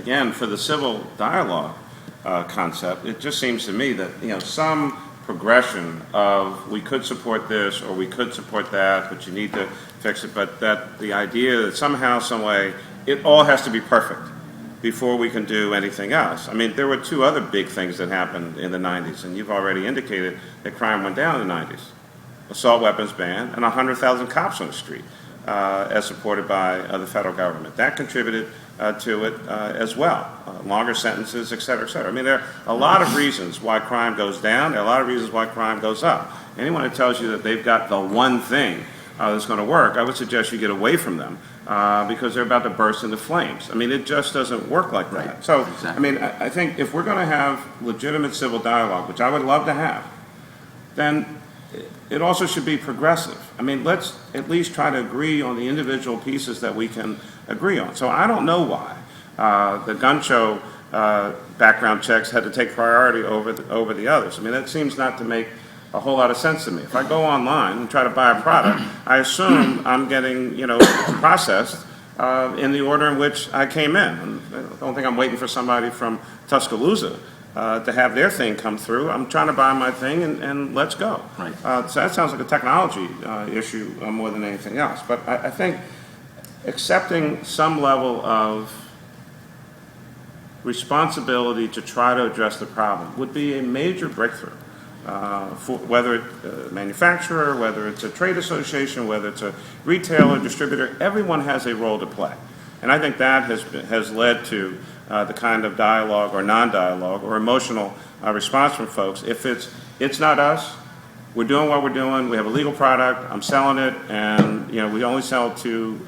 again, for the civil dialogue concept, it just seems to me that, some progression of we could support this or we could support that, but you need to fix it, but that the idea that somehow, some way, it all has to be perfect before we can do anything else. I mean, there were two other big things that happened in the 90s, and you've already indicated that crime went down in the 90s. Assault weapons ban and 100,000 cops on the street, as supported by the federal government. That contributed to it as well. Longer sentences, et cetera, et cetera. I mean, there are a lot of reasons why crime goes down. There are a lot of reasons why crime goes up. Anyone who tells you that they've got the one thing that's going to work, I would suggest you get away from them because they're about to burst into flames. I mean, it just doesn't work like that. Right. So, Exactly. I mean, I think if we're going to have legitimate civil dialogue, which I would love to have, then it also should be progressive. I mean, let's at least try to agree on the individual pieces that we can agree on. So I don't know why the gun show background checks had to take priority over the others. I mean, that seems not to make a whole lot of sense to me. If I go online and try to buy a product, I assume I'm getting, processed in the order in which I came in. And I don't think I'm waiting for somebody from Tuscaloosa to have their thing come through. I'm trying to buy my thing and let's go. Right. So that sounds like a technology issue more than anything else. But I think accepting some level of responsibility to try to address the problem would be a major breakthrough. For whether it's a manufacturer, whether it's a trade association, whether it's a retailer, distributor, everyone has a role to play. And I think that has led to the kind of dialogue or non-dialogue or emotional response from folks. If it's not us, we're doing what we're doing, we have a legal product, I'm selling it, and we only sell it to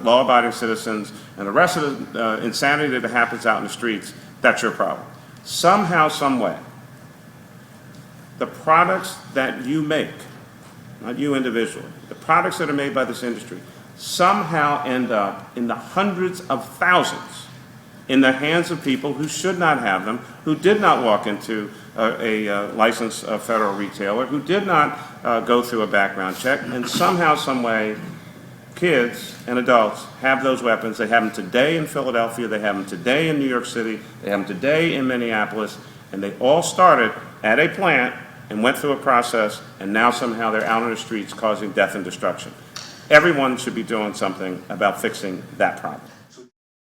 law-abiding citizens, and the rest of the insanity that happens out in the streets, that's your problem. Somehow, some way, the products that you make, not you individually, the products that are made by this industry, somehow end up in the hundreds of thousands in the hands of people who should not have them, who did not walk into a licensed federal retailer, who did not go through a background check, and somehow, some way, kids and adults have those weapons. They have them today in Philadelphia, they have them today in New York City, they have them today in Minneapolis, and they all started at a plant and went through a process, and now somehow they're out on the streets causing death and destruction. Everyone should be doing something about fixing that problem.